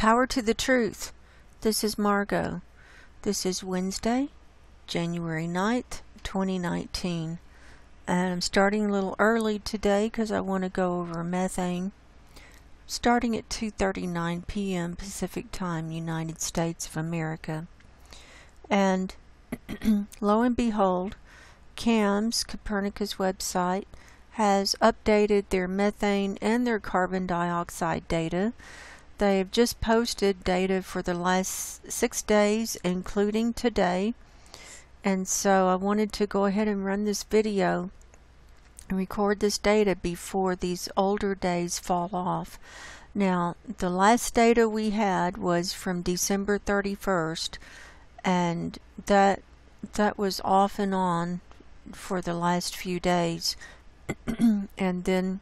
Power to the truth. This is Margo. This is Wednesday, January 9th, 2019. And I'm starting a little early today because I want to go over methane. Starting at 2:39 p.m. Pacific Time, United States of America. And lo and behold, CAMS, Copernicus website, has updated their methane and their carbon dioxide data. They have just posted data for the last 6 days, including today. And so I wanted to go ahead and run this video and record this data before these older days fall off. Now, the last data we had was from December 31st, and that was off and on for the last few days. And then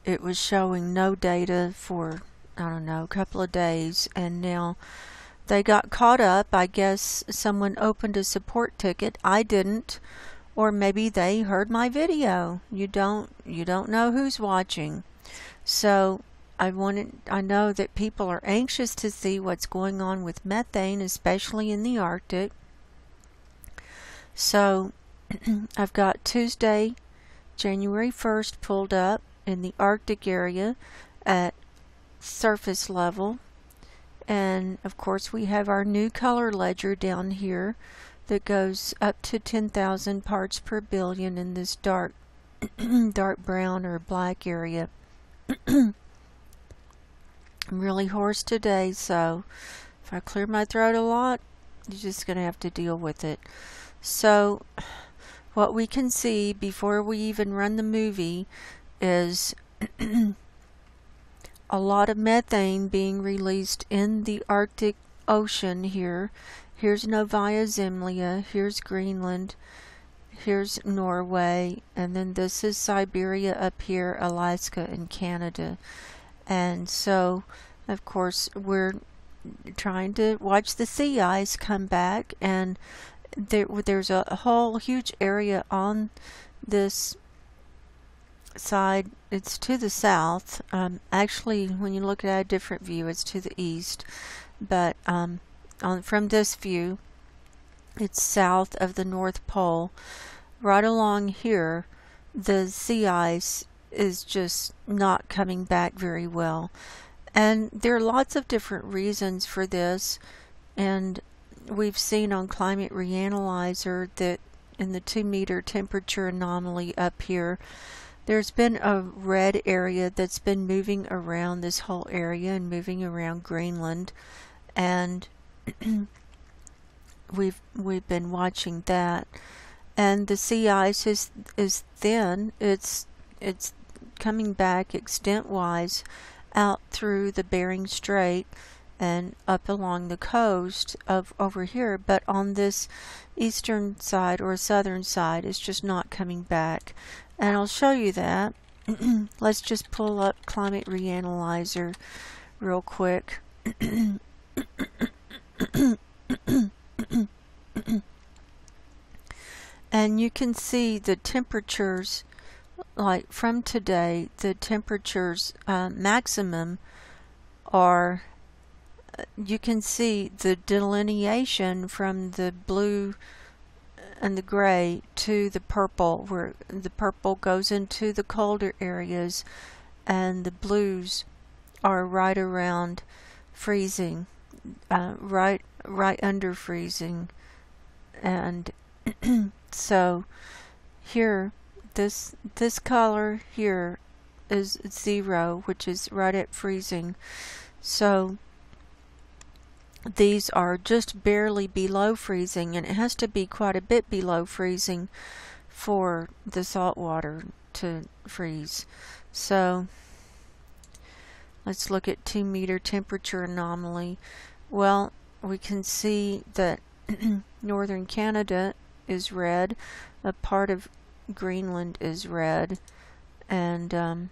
it was showing no data for, I don't know, a couple of days, and now they got caught up. I guess someone opened a support ticket. I didn't, or maybe they heard my video. You don't know who's watching. So I know that people are anxious to see what's going on with methane, especially in the Arctic. So I've got Tuesday, January 1st pulled up in the Arctic area at surface level, and of course we have our new color ledger down here that goes up to 10,000 parts per billion in this dark brown or black area. I'm really hoarse today, so if I clear my throat a lot, you're just gonna have to deal with it. So what we can see before we even run the movie is a lot of methane being released in the Arctic Ocean here. Here's Novaya Zemlya, here's Greenland, here's Norway, and then this is Siberia up here, Alaska and Canada. And so, of course, we're trying to watch the sea ice come back, and there's a whole huge area on this side. It's to the south. Actually, when you look at a different view, it's to the east, but from this view, it's south of the North Pole. Right along here, the sea ice is just not coming back very well, and there are lots of different reasons for this. And we've seen on Climate Reanalyzer that in the 2-meter temperature anomaly up here, there's been a red area that's been moving around this whole area and moving around Greenland, and we've been watching that. And the sea ice is thin. It's coming back extent-wise out through the Bering Strait and up along the coast of over here, but on this eastern side or southern side it's just not coming back. And I'll show you that. Let's just pull up Climate Reanalyzer real quick. And you can see the temperatures, like from today, the temperatures maximum are, you can see the delineation from the blue and the gray to the purple, where the purple goes into the colder areas and the blues are right around freezing, right under freezing. And so here, this color here is 0, which is right at freezing. So these are just barely below freezing, and it has to be quite a bit below freezing for the salt water to freeze. So let's look at 2-meter temperature anomaly. Well, we can see that northern Canada is red, a part of Greenland is red, and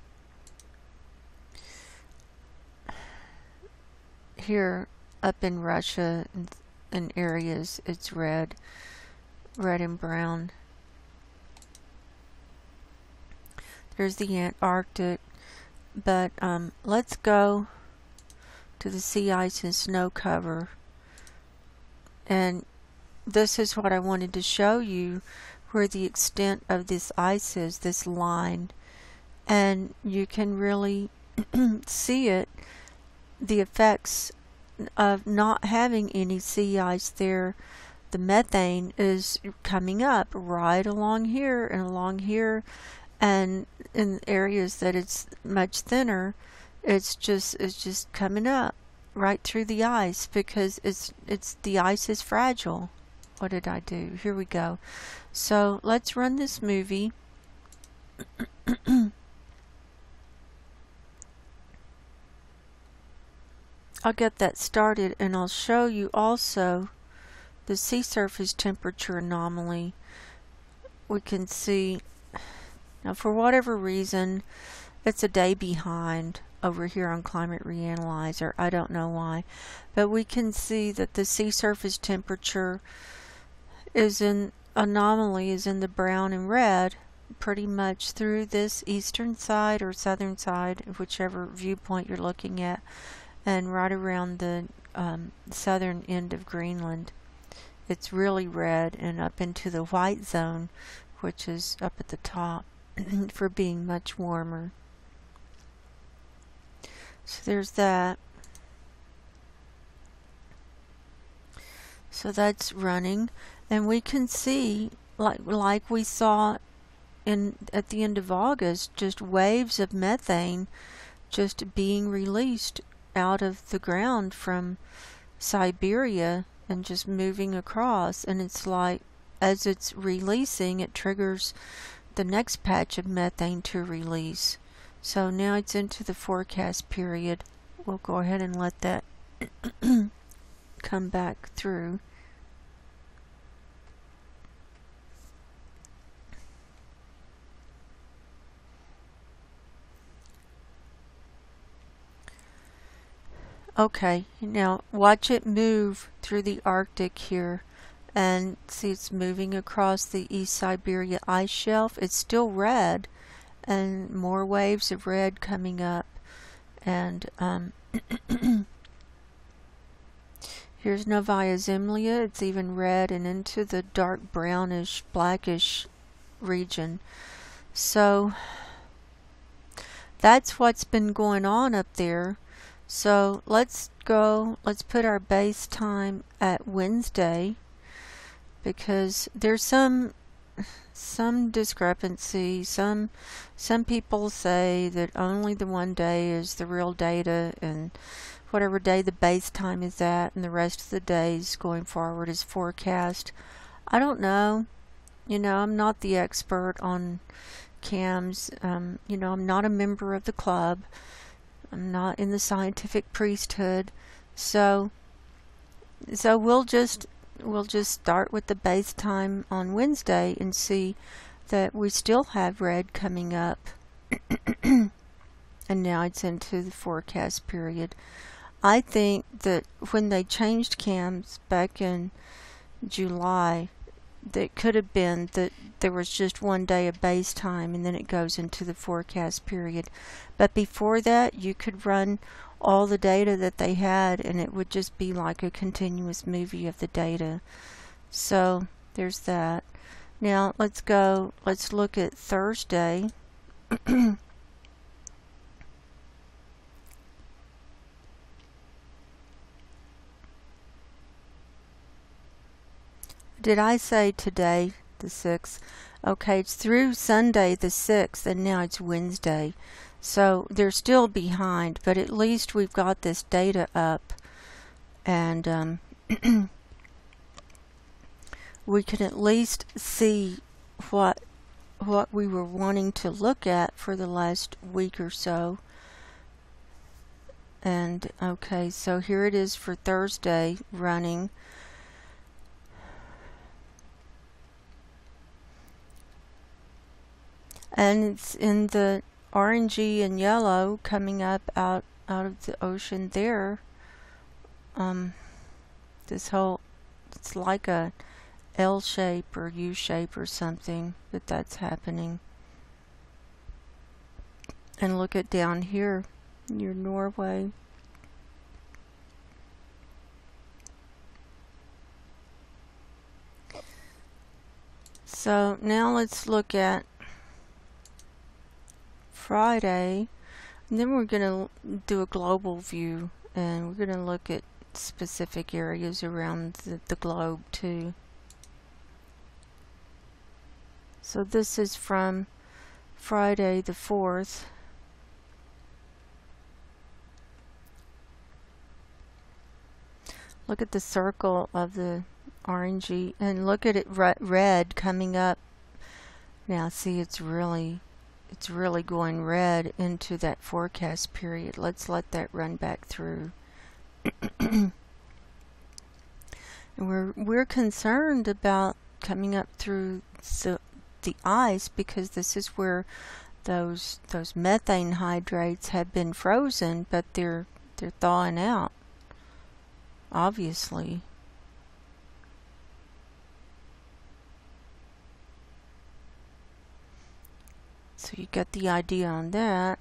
here up in Russia in areas it's red and brown. There's the Antarctic, but let's go to the sea ice and snow cover. And this is what I wanted to show you, where the extent of this ice is, this line. And you can really see it, the effects of not having any sea ice there. The methane is coming up right along here and along here, and in areas that it's much thinner, it's just coming up right through the ice, because the ice is fragile. What did I do? Here we go. So let's run this movie. I'll get that started, and I'll show you also the sea surface temperature anomaly. We can see, now for whatever reason, it's a day behind over here on Climate Reanalyzer. I don't know why, but we can see that the sea surface temperature anomaly is in the brown and red pretty much through this eastern side or southern side, whichever viewpoint you're looking at, and right around the southern end of Greenland. It's really red, and up into the white zone, which is up at the top, for being much warmer. So there's that. So that's running, and we can see, like we saw at the end of August, just waves of methane just being released out of the ground from Siberia and just moving across. And it's like, as it's releasing, it triggers the next patch of methane to release. So now it's into the forecast period. We'll go ahead and let that come back through. Okay, now watch it move through the Arctic here, and see it's moving across the East Siberia ice shelf. It's still red, and more waves of red coming up. And here's Novaya Zemlya. It's even red and into the dark brownish, blackish region. So that's what's been going on up there. So let's put our base time at Wednesday, because there's some discrepancy. Some people say that only the one day is the real data, and whatever day the base time is at, and the rest of the days going forward is forecast. I don't know. I'm not the expert on cams. I'm not a member of the club. I'm not in the scientific priesthood, so we'll just start with the base time on Wednesday and see that we still have red coming up, and now it's into the forecast period. I think that when they changed cams back in July, that could have been that there was just one day of base time, and then it goes into the forecast period. But before that, you could run all the data that they had, and it would just be like a continuous movie of the data. So there's that. Now let's look at Thursday. Did I say today, the 6th? Okay, it's through Sunday the 6th, and now it's Wednesday. So they're still behind, but at least we've got this data up, and we can at least see what we were wanting to look at for the last week or so. And okay, so here it is for Thursday running. And it's in the orangey and yellow coming up out of the ocean there. This whole, it's like a L shape or U shape or something, but that's happening. And look at down here near Norway. So now let's look at Friday, and then we're going to do a global view, and we're going to look at specific areas around the globe too. So this is from Friday the 4th. Look at the circle of the orangey, and look at it red coming up. Now see, it's really going red into that forecast period. Let's let that run back through. And we're concerned about coming up through the ice, because this is where those methane hydrates have been frozen, but they're thawing out, obviously. So you got the idea on that.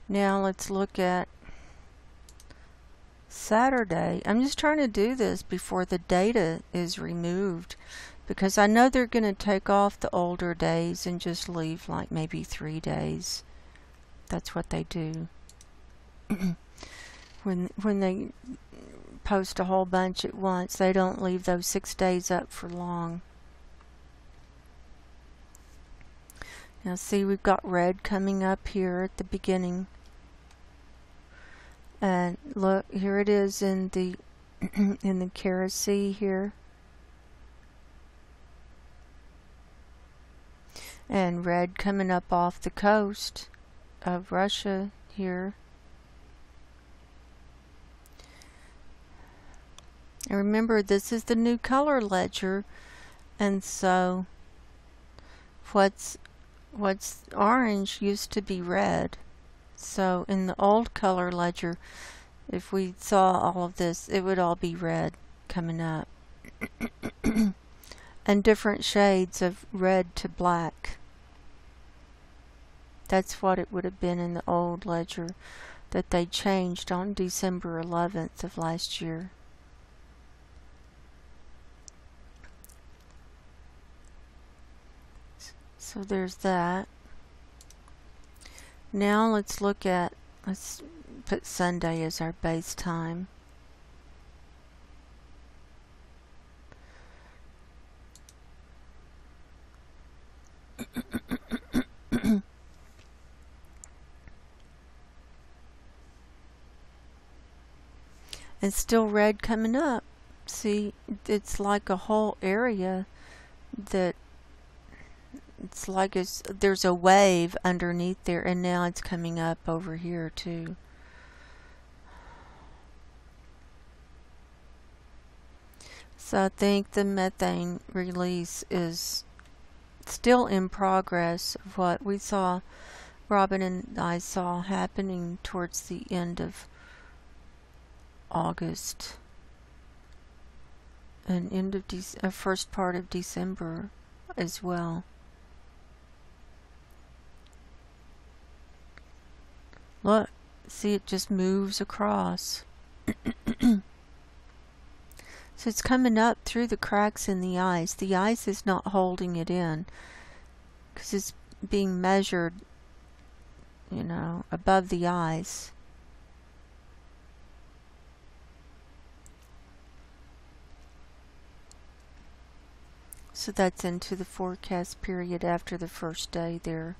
Now let's look at Saturday. I'm just trying to do this before the data is removed, because I know they're going to take off the older days and just leave like maybe 3 days. That's what they do. When they post a whole bunch at once, they don't leave those 6 days up for long. Now see, we've got red coming up here at the beginning. And look, here it is in the in the Kara Sea here. And red coming up off the coast of Russia here. And remember, this is the new color ledger, and so what's orange used to be red. So in the old color ledger, if we saw all of this, it would all be red coming up. And different shades of red to black. That's what it would have been in the old ledger that they changed on December 11th of last year. So there's that. Now let's put Sunday as our base time. And still red coming up. See, it's like a whole area that it's like there's a wave underneath there, and now it's coming up over here too. So I think the methane release is still in progress of what we saw, Robin and I saw happening towards the end of August and end of first part of December as well. Look, see, it just moves across. So it's coming up through the cracks in the ice. The ice is not holding it in because it's being measured, you know, above the ice. So that's into the forecast period after the first day there.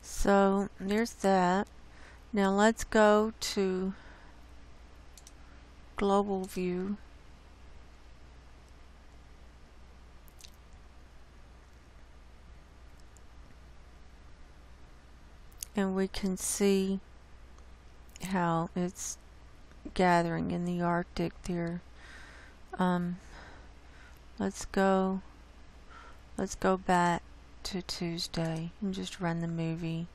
So there's that. Now let's go to global view. And we can see how it's gathering in the Arctic there. Let's go back to Tuesday and just run the movie.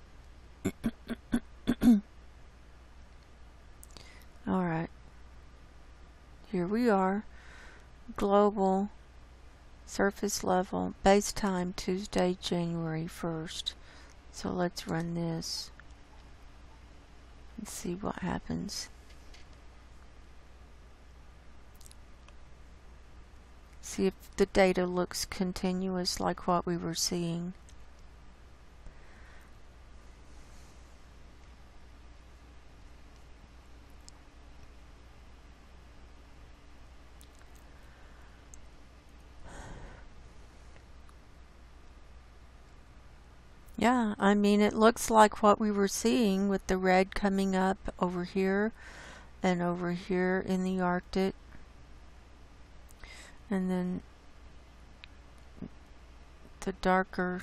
Alright, here we are. Global surface level base time Tuesday, January 1st. So let's run this and see what happens. See if the data looks continuous like what we were seeing. Yeah, I mean, it looks like what we were seeing with the red coming up over here and over here in the Arctic. And then the darker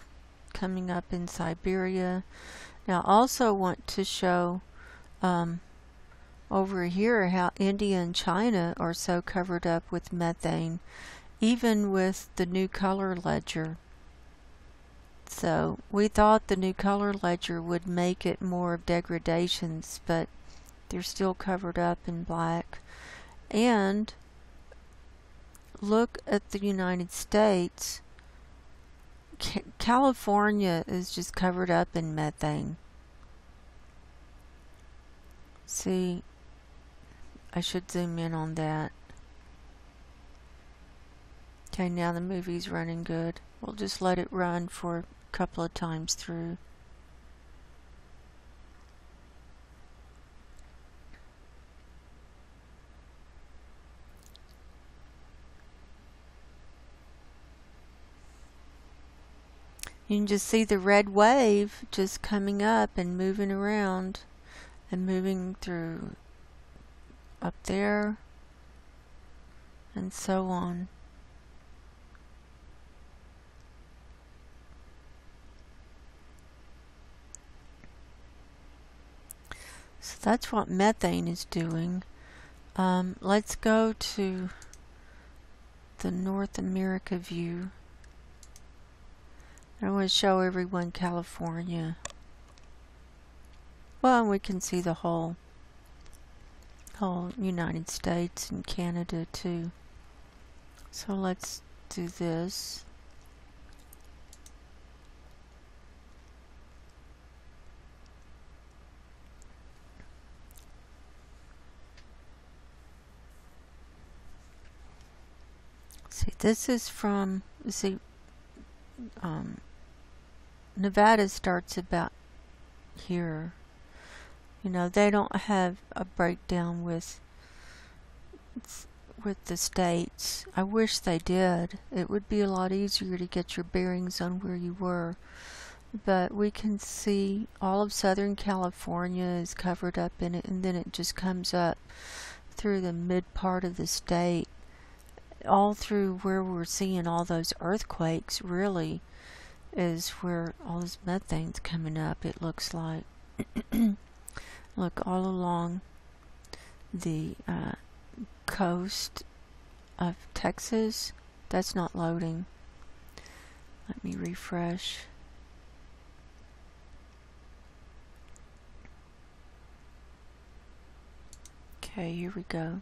coming up in Siberia. Now, I also want to show over here how India and China are so covered up with methane, even with the new color ledger. So we thought the new color ledger would make it more of degradations, but they're still covered up in black. And look at the United States. California is just covered up in methane. See, I should zoom in on that. Okay, now the movie's running good. We'll just let it run for a couple of times through. You can just see the red wave just coming up and moving around and moving through up there and so on. So that's what methane is doing. Let's go to the North America view. I want to show everyone California. Well, we can see the whole United States and Canada too. So let's do this. See, this is from, see, Nevada starts about here. You know, they don't have a breakdown with the states. I wish they did. It would be a lot easier to get your bearings on where you were. But we can see all of Southern California is covered up in it, and then it just comes up through the mid part of the state, all through where we're seeing all those earthquakes. Really is where all this methane's coming up, it looks like. Look, all along the coast of Texas. That's not loading. Let me refresh. Okay, here we go.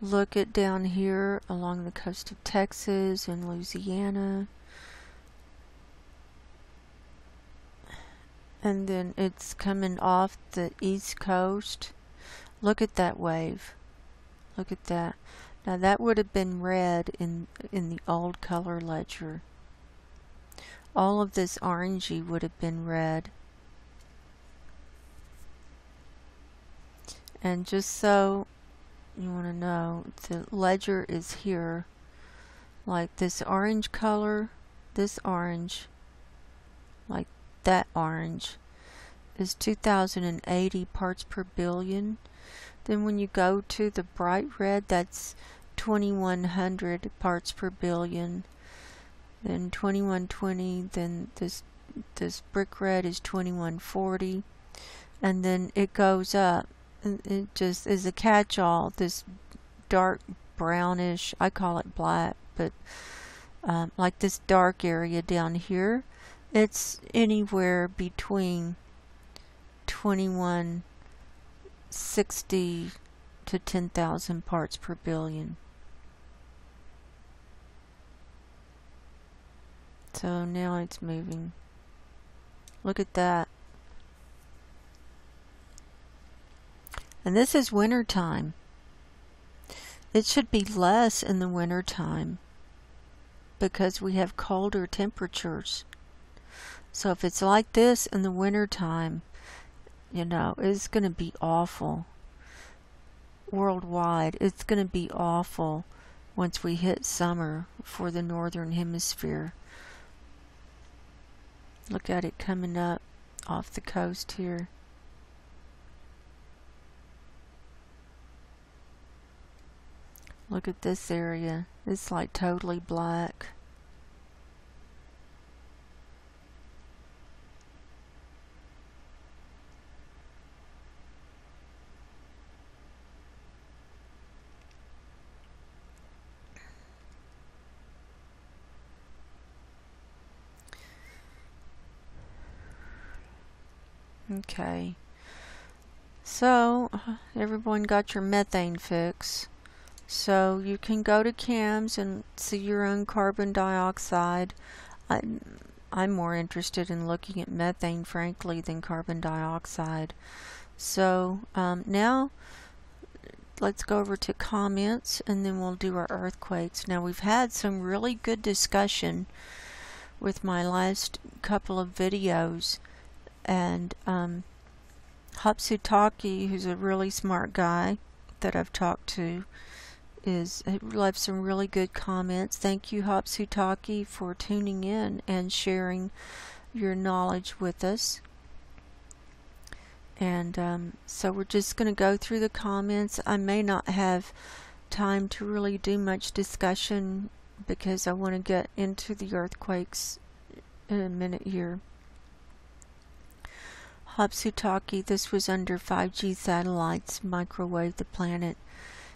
Look at down here along the coast of Texas and Louisiana. And then it's coming off the east coast. Look at that wave. Look at that. Now that would have been red in the old color ledger. All of this orangey would have been red. And just so you want to know, the ledger is here. Like this orange color, this orange, like that orange is 2080 parts per billion. Then when you go to the bright red, that's 2100 parts per billion. Then 2120, then this brick red is 2140, and then it goes up. It just is a catch-all, this dark brownish, I call it black, but like this dark area down here, it's anywhere between 2160 to 10,000 parts per billion. So now it's moving. Look at that. And this is winter time. It should be less in the winter time because we have colder temperatures. So if it's like this in the winter time, you know, it's going to be awful. Worldwide, it's going to be awful once we hit summer for the northern hemisphere. Look at it coming up off the coast here. Look at this area. It's like totally black. Okay. So, everyone got your methane fix. So you can go to CAMS and see your own carbon dioxide. I'm more interested in looking at methane, frankly, than carbon dioxide. So now let's go over to comments, and then we'll do our earthquakes. Now, we've had some really good discussion with my last couple of videos, and Hapsutaki, who's a really smart guy that I've talked to, left some really good comments. Thank you, Hapsutaki, for tuning in and sharing your knowledge with us. And so we're just going to go through the comments. I may not have time to really do much discussion because I want to get into the earthquakes in a minute here. Hapsutaki, this was under 5G satellites, microwave the planet.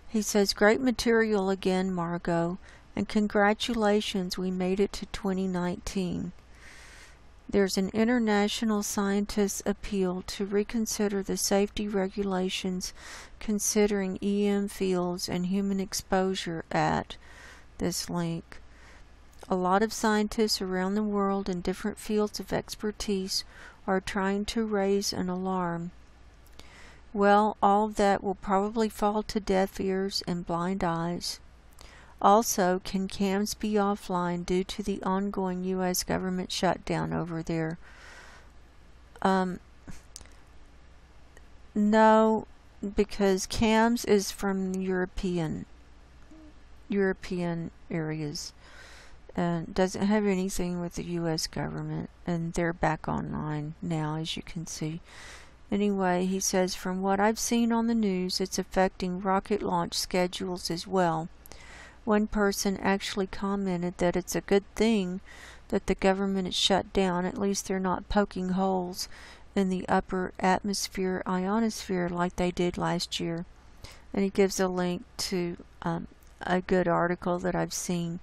He says, great material again, Margo, and congratulations, we made it to 2019. There's an international scientist's appeal to reconsider the safety regulations considering EM fields and human exposure at this link. A lot of scientists around the world in different fields of expertise are trying to raise an alarm. Well, all of that will probably fall to deaf ears and blind eyes. Also, can CAMS be offline due to the ongoing U.S. government shutdown over there? No, because CAMS is from European areas and doesn't have anything with the U.S. government, and they're back online now, as you can see. Anyway, he says, from what I've seen on the news, it's affecting rocket launch schedules as well. One person actually commented that it's a good thing that the government is shut down. At least they're not poking holes in the upper atmosphere ionosphere like they did last year. And he gives a link to a good article that I've seen.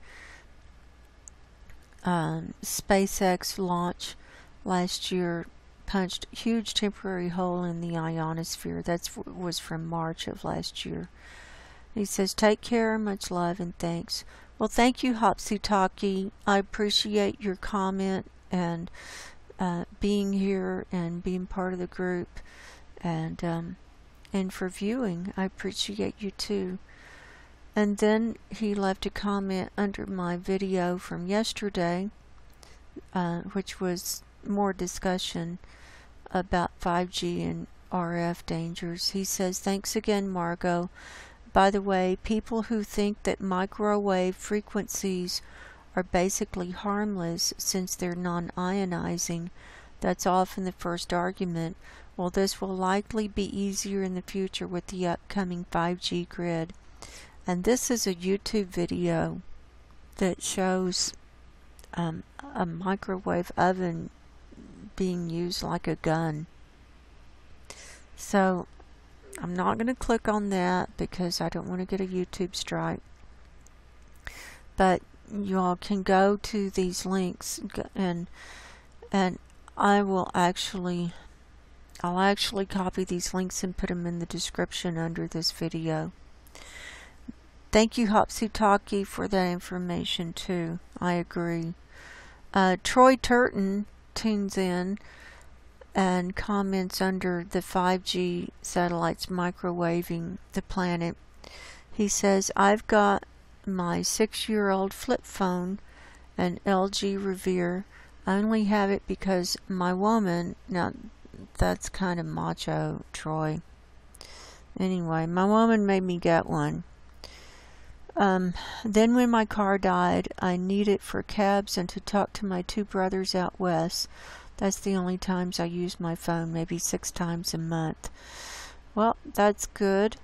SpaceX launch last year punched huge temporary hole in the ionosphere. That was from March of last year. He says, take care, much love and thanks. Well, thank you, Hapsutaki. I appreciate your comment and being here and being part of the group, and for viewing. I appreciate you too. And then he left a comment under my video from yesterday, which was more discussion about 5G and RF dangers. He says, thanks again, Margo. By the way, people who think that microwave frequencies are basically harmless since they're non-ionizing, that's often the first argument. Well, this will likely be easier in the future with the upcoming 5G grid. And this is a YouTube video that shows a microwave oven being used like a gun. So I'm not going to click on that because I don't want to get a YouTube strike. But you all can go to these links, and I'll actually copy these links and put them in the description under this video. Thank you, Hapsutaki, for that information too. I agree. Troy Turton tunes in and comments under the 5G satellites microwaving the planet. He says, I've got my 6-year-old flip phone, an LG Revere. I only have it because my woman, now that's kind of macho, Troy. Anyway, my woman made me get one. Then when my car died, I need it for cabs and to talk to my 2 brothers out west. That's the only times I use my phone, maybe 6 times a month. Well, that's good.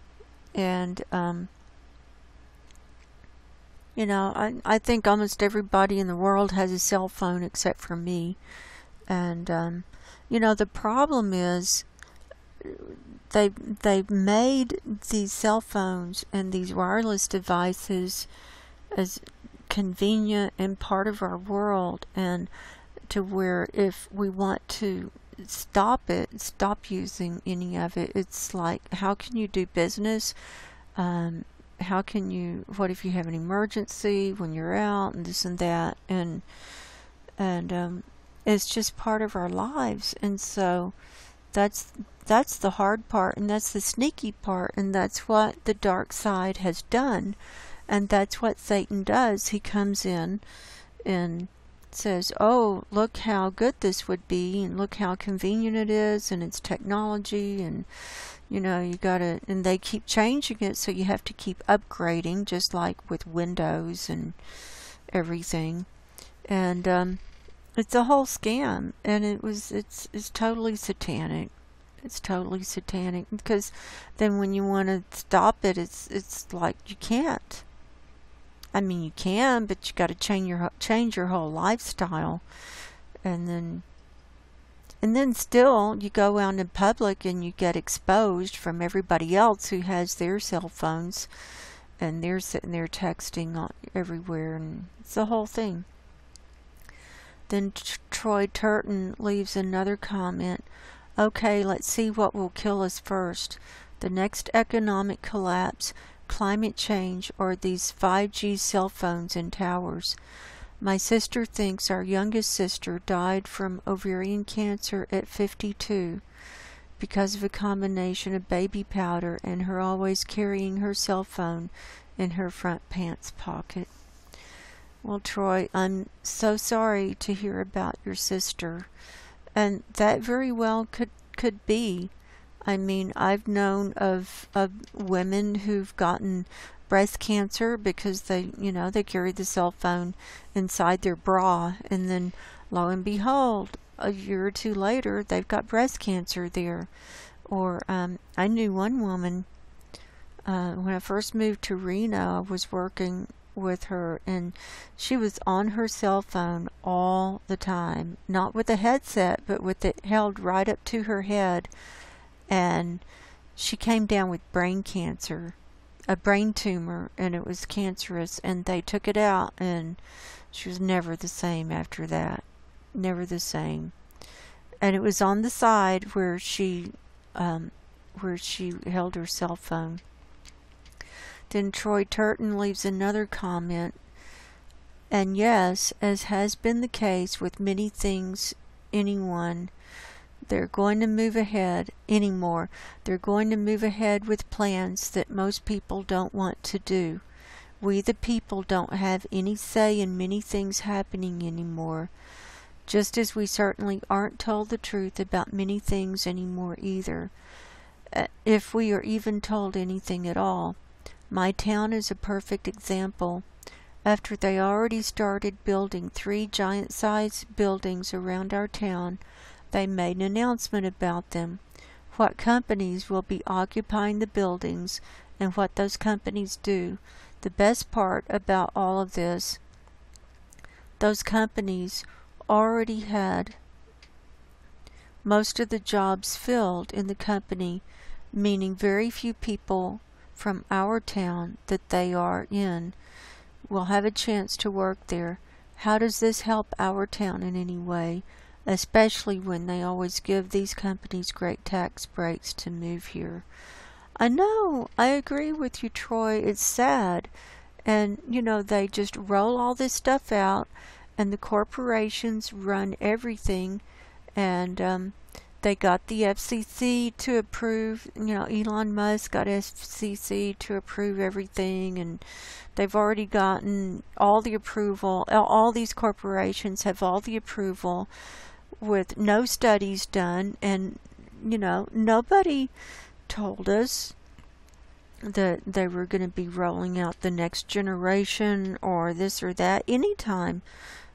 And, you know, I think almost everybody in the world has a cell phone except for me. And, you know, the problem is they've made these cell phones and these wireless devices as convenient and part of our world, and to where if we want to stop using any of it, it's like, how can you do business? How can you, what if you have an emergency when you're out and this and that, and it's just part of our lives. And so that's the hard part, and that's the sneaky part, and that's what the dark side has done, and that's what Satan does. He comes in and says, oh, look how good this would be, and look how convenient it is, and it's technology, and you know, you gotta, and they keep changing it, so you have to keep upgrading, just like with Windows and everything. And it's a whole scam, and it's totally satanic. It's totally satanic, because then when you want to stop it, it's like you can't. I mean, you can, but you got to change your whole lifestyle, and then still you go out in public and you get exposed from everybody else who has their cell phones, and they're sitting there texting everywhere, and it's the whole thing. Then Troy Turton leaves another comment. Okay, let's see what will kill us first. The next economic collapse, climate change, or these 5G cell phones and towers. My sister thinks our youngest sister died from ovarian cancer at 52 because of a combination of baby powder and her always carrying her cell phone in her front pants pocket. Well, Troy, I'm so sorry to hear about your sister. And that very well could be. I mean, I've known of women who've gotten breast cancer because they carry the cell phone inside their bra, and then lo and behold, a year or 2 later, they've got breast cancer there. Or I knew one woman, when I first moved to Reno, I was working with her, and she was on her cell phone all the time, not with a headset, but with it held right up to her head, and she came down with brain cancer, a brain tumor, and it was cancerous, and they took it out, and she was never the same after that, never the same. And it was on the side where she held her cell phone. Then Troy Turton leaves another comment. And yes, as has been the case with many things, they're going to move ahead anymore. They're going to move ahead with plans that most people don't want to do. We the people don't have any say in many things happening anymore, just as we certainly aren't told the truth about many things anymore either, if we are even told anything at all. My town is a perfect example. After they already started building 3 giant-sized buildings around our town, they made an announcement about them, what companies will be occupying the buildings, and what those companies do. The best part about all of this, those companies already had most of the jobs filled in the company, meaning very few people from our town that they are in will have a chance to work there. How does this help our town in any way, especially when they always give these companies great tax breaks to move here? I know, I agree with you, Troy. It's sad. And, they just roll all this stuff out, and the corporations run everything, and They got the FCC to approve, Elon Musk got FCC to approve everything, and they've already gotten all the approval. All these corporations have all the approval with no studies done, and, nobody told us that they were going to be rolling out the next generation or this or that. Anytime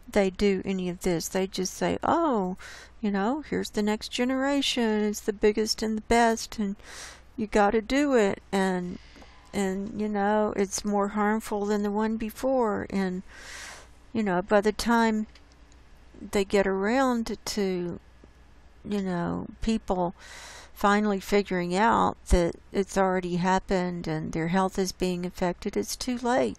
they do any of this, they just say, oh, here's the next generation, it's the biggest and the best, and you got to do it, and it's more harmful than the one before. And by the time they get around to people finally figuring out that it's already happened and their health is being affected, it's too late.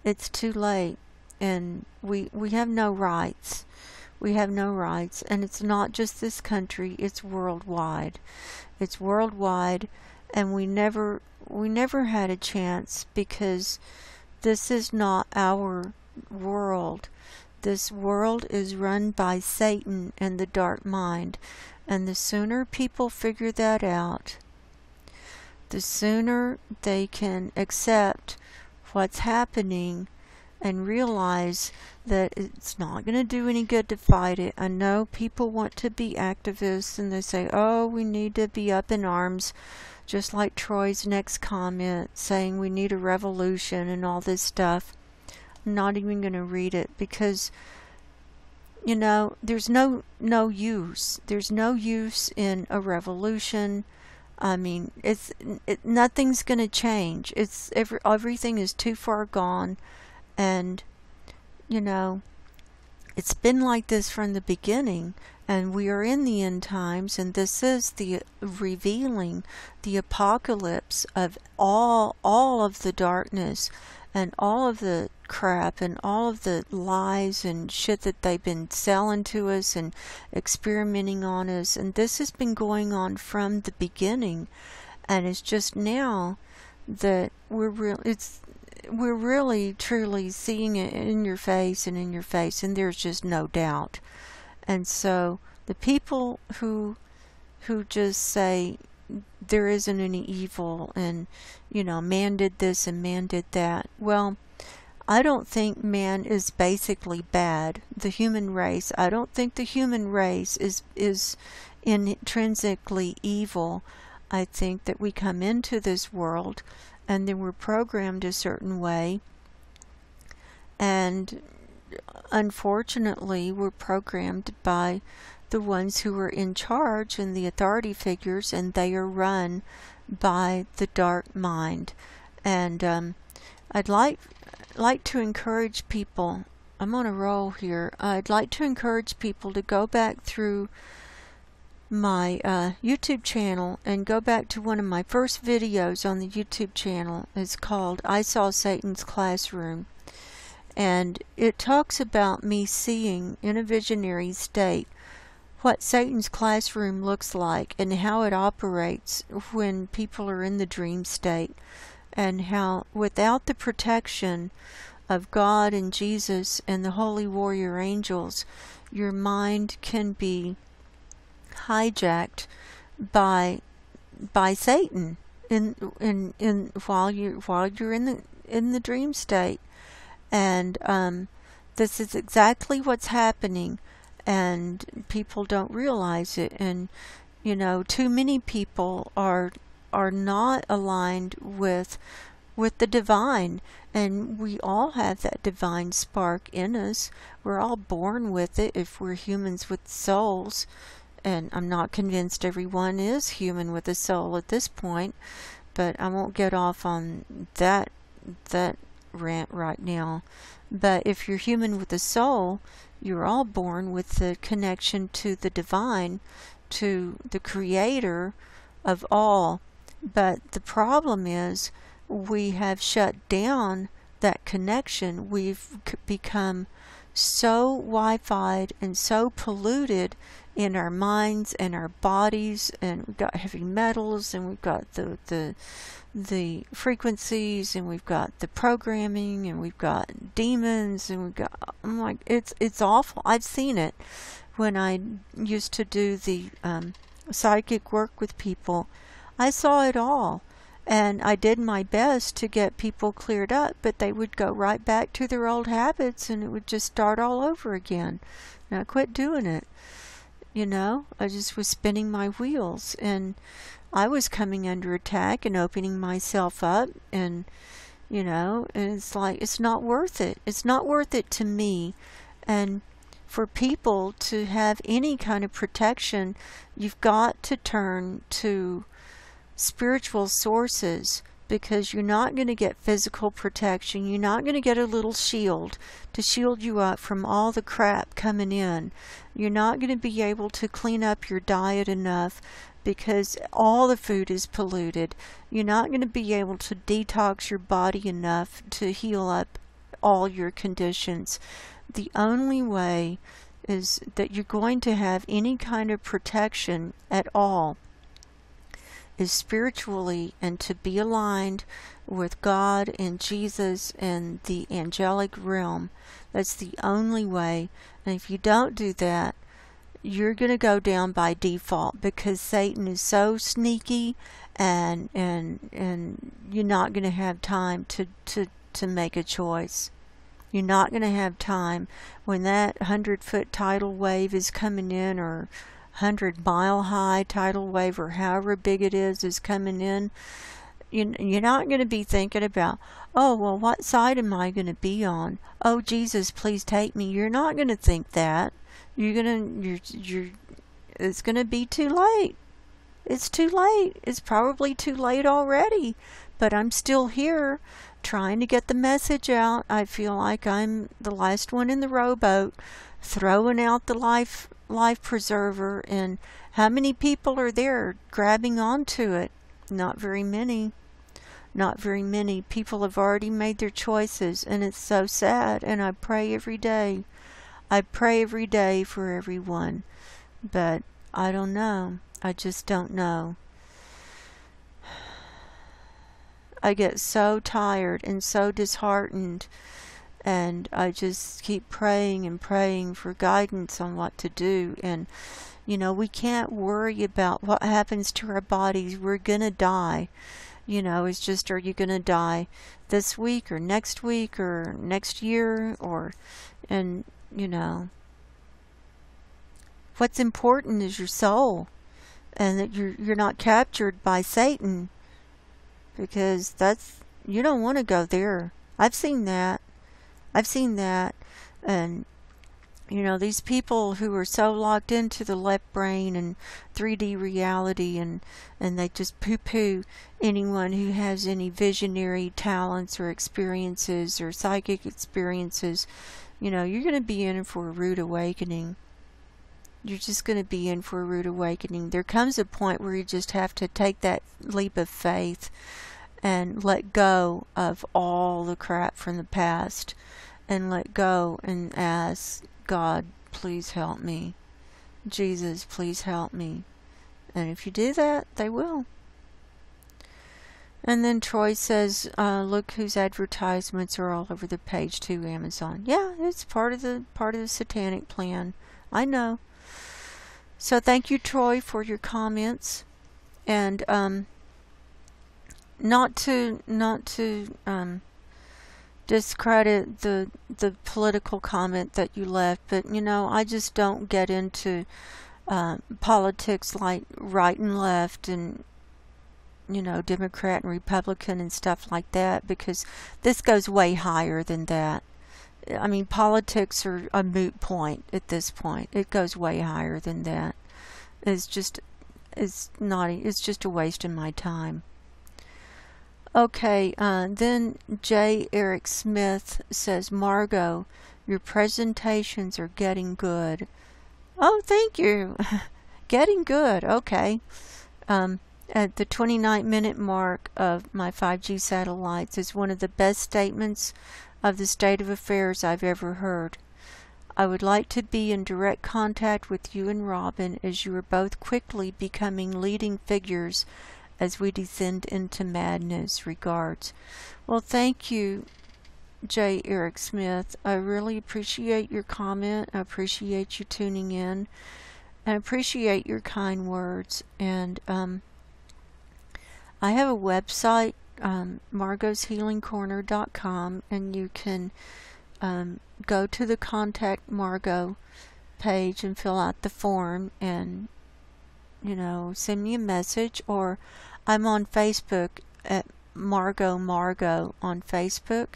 It's too late. And we have no rights. We have no rights. And it's not just this country, it's worldwide. It's worldwide, and we never had a chance, because this is not our world. This world is run by Satan and the dark mind. And the sooner people figure that out, the sooner they can accept what's happening and realize that it's not going to do any good to fight it. I know people want to be activists, and they say, oh, we need to be up in arms, just like Troy's next comment saying we need a revolution and all this stuff. I'm not even going to read it, because there's no use. There's no use in a revolution. I mean, nothing's going to change. Everything is too far gone, and it's been like this from the beginning, and we are in the end times, and this is the revealing, the apocalypse of all of the darkness and all of the crap and all of the lies and shit that they've been selling to us and experimenting on us. And this has been going on from the beginning, and it's just now that we're really truly seeing it in your face, and there's just no doubt. And so the people who just say there isn't any evil, and man did this and man did that, well, I don't think man is basically bad. The human race, I don't think the human race is intrinsically evil. I think that we come into this world, and then we're programmed a certain way, and unfortunately we're programmed by the ones who are in charge and the authority figures, and they are run by the dark mind. And I'd like to encourage people, I'm on a roll here, I'd like to encourage people to go back through my YouTube channel and go back to one of my first videos on the YouTube channel. It's called I Saw Satan's Classroom, and it talks about me seeing in a visionary state what Satan's classroom looks like and how it operates when people are in the dream state, and how without the protection of God and Jesus and the holy warrior angels, your mind can be hijacked by Satan while you're in the dream state. And this is exactly what's happening, and people don't realize it. And too many people are not aligned with the divine, and we all have that divine spark in us. We're all born with it if we're humans with souls, and I'm not convinced everyone is human with a soul at this point, but I won't get off on that rant right now. But if you're human with a soul, you're all born with the connection to the divine, to the creator of all. But the problem is we have shut down that connection. We've become so Wi-Fi'd and so polluted in our minds and our bodies, and we've got heavy metals, and we've got the frequencies, and we've got the programming, and we've got demons, and we've got, I'm like, it's awful. I've seen it when I used to do the psychic work with people. I saw it all, and I did my best to get people cleared up, but they would go right back to their old habits, and it would just start all over again. And I quit doing it. I just was spinning my wheels, and I was coming under attack and opening myself up, and and it's like, it's not worth it. It's not worth it to me. And for people to have any kind of protection, you've got to turn to spiritual sources, because you're not going to get physical protection. You're not going to get a little shield to shield you up from all the crap coming in. You're not going to be able to clean up your diet enough, because all the food is polluted. You're not going to be able to detox your body enough to heal up all your conditions. The only way is that you're going to have any kind of protection at all is spiritually, and to be aligned with God and Jesus and the angelic realm. That's the only way. And if you don't do that, you're going to go down by default, because Satan is so sneaky, and you're not going to have time to make a choice. You're not going to have time when that 100-foot tidal wave is coming in, or 100-mile high tidal wave, or however big it is coming in. You're not going to be thinking about, oh, well, what side am I going to be on? Oh, Jesus, please take me. You're not going to think that. It's going to be too late. It's too late. It's probably too late already. But I'm still here trying to get the message out. I feel like I'm the last one in the rowboat, throwing out the life preserver, and how many people are there grabbing onto it? Not very many. Not very many. People have already made their choices, and it's so sad. And I pray every day. I pray every day for everyone, but I don't know. I just don't know. I get so tired and so disheartened, and I just keep praying and praying for guidance on what to do. And we can't worry about what happens to our bodies. We're gonna die. It's just, are you gonna die this week or next year, and what's important is your soul, and that you're not captured by Satan, because you don't want to go there. I've seen that. And these people who are so locked into the left brain and 3D reality, and they just poo-poo anyone who has any visionary talents or experiences or psychic experiences. You're going to be in for a rude awakening. You're just going to be in for a rude awakening. There comes a point where you just have to take that leap of faith and let go of all the crap from the past, and let go and ask God, please help me. Jesus, please help me. And if you do that, they will. And then Troy says, look whose advertisements are all over the page too, Amazon. Yeah, it's part of the satanic plan. I know. So thank you, Troy, for your comments. And not to discredit the political comment that you left, but I just don't get into politics like right and left, and Democrat and Republican and stuff like that, because this goes way higher than that. I mean, politics are a moot point at this point. It goes way higher than that. It's just a waste of my time. Okay, then J. Eric Smith says, Margo, your presentations are getting good. Oh, thank you. Getting good, okay. At the 29-minute mark of my 5G satellites is one of the best statements of the state of affairs I've ever heard. I would like to be in direct contact with you and Robin, as you are both quickly becoming leading figures as we descend into madness. Regards. Well, thank you, J. Eric Smith. I really appreciate your comment. I appreciate you tuning in. I appreciate your kind words. And I have a website, margoshealingcorner.com, and you can go to the Contact Margo page and fill out the form and, send me a message. Or I'm on Facebook at Margo on Facebook,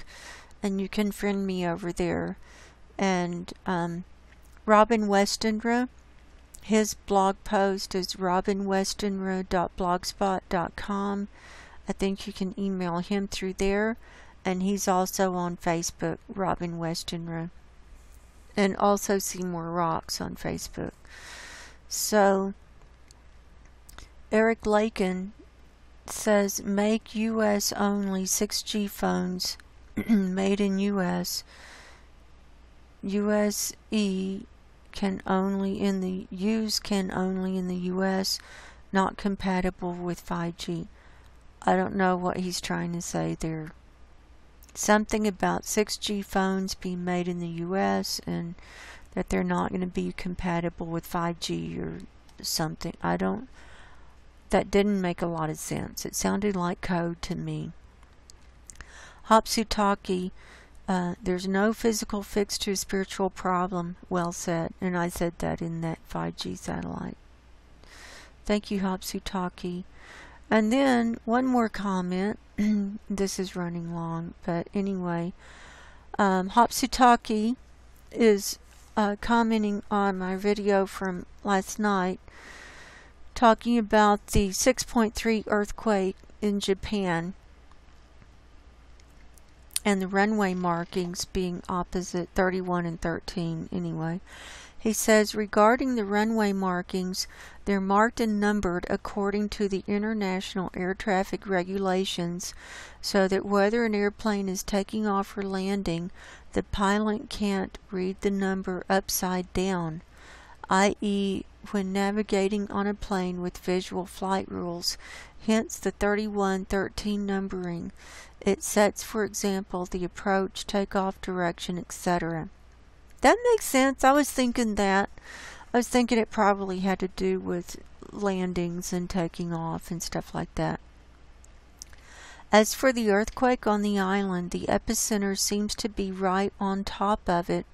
and you can friend me over there. And Robin Westenra, his blog post is robinwestenra.blogspot.com. I think you can email him through there. And he's also on Facebook, Robin Westenra. And also Seymour Rocks on Facebook. So, Eric Lakin says, make U.S. only 6G phones made in U.S. USE can only in the U.S., not compatible with 5G. I don't know what he's trying to say there. Something about 6G phones being made in the U.S. and that they're not going to be compatible with 5G or something. That didn't make a lot of sense. It sounded like code to me. Hopsutaki, there's no physical fix to a spiritual problem. Well said. And I said that in that 5G satellite. Thank you, Hopsutaki. And then one more comment. This is running long, but anyway, Hopsutaki is commenting on my video from last night, talking about the 6.3 earthquake in Japan and the runway markings being opposite 31 and 13 anyway. He says, regarding the runway markings, they're marked and numbered according to the international air traffic regulations, so that whether an airplane is taking off or landing, the pilot can't read the number upside down, i.e., when navigating on a plane with visual flight rules, hence the 3113 numbering. It sets, for example, the approach, takeoff direction, etc. That makes sense. I was thinking that. I was thinking it probably had to do with landings and taking off and stuff like that. As for the earthquake on the island, the epicenter seems to be right on top of it,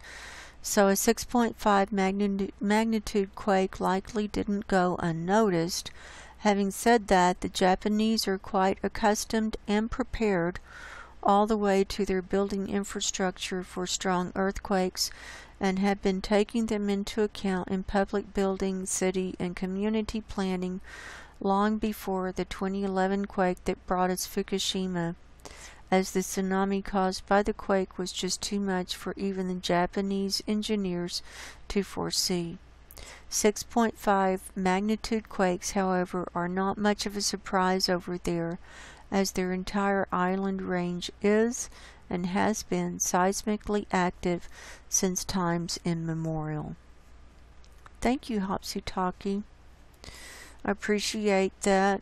so a 6.5 magnitude quake likely didn't go unnoticed. Having said that, the Japanese are quite accustomed and prepared all the way to their building infrastructure for strong earthquakes, and have been taking them into account in public building, city, and community planning long before the 2011 quake that brought us Fukushima, as the tsunami caused by the quake was just too much for even the Japanese engineers to foresee. 6.5 magnitude quakes, however, are not much of a surprise over there, as their entire island range is and has been seismically active since times immemorial. Thank you, Hopsutaki. I appreciate that.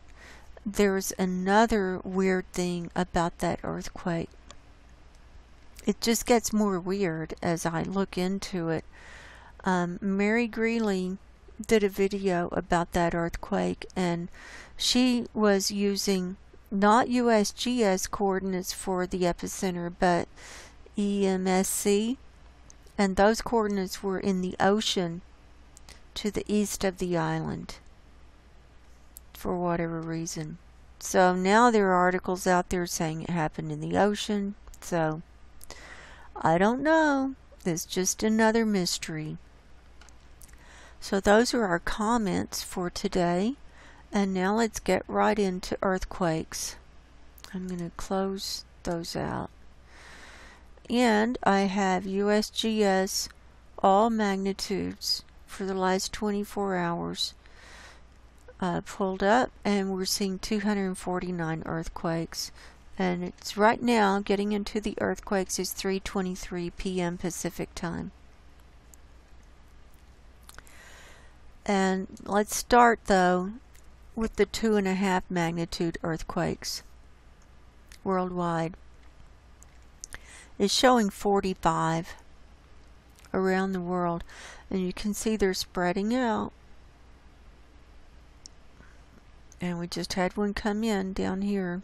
There's another weird thing about that earthquake. It just gets more weird as I look into it. Mary Greeley did a video about that earthquake, and she was using not USGS coordinates for the epicenter, but EMSC, and those coordinates were in the ocean to the east of the island for whatever reason. So now there are articles out there saying it happened in the ocean, so I don't know. It's just another mystery. So those are our comments for today. And now let's get right into earthquakes. I'm going to close those out. And I have USGS all magnitudes for the last 24 hours pulled up, and we're seeing 249 earthquakes. And it's right now, getting into the earthquakes is 3:23 p.m. Pacific time. And let's start though with the 2.5 magnitude earthquakes worldwide. It's showing 45 around the world, and you can see they're spreading out. And we just had one come in down here.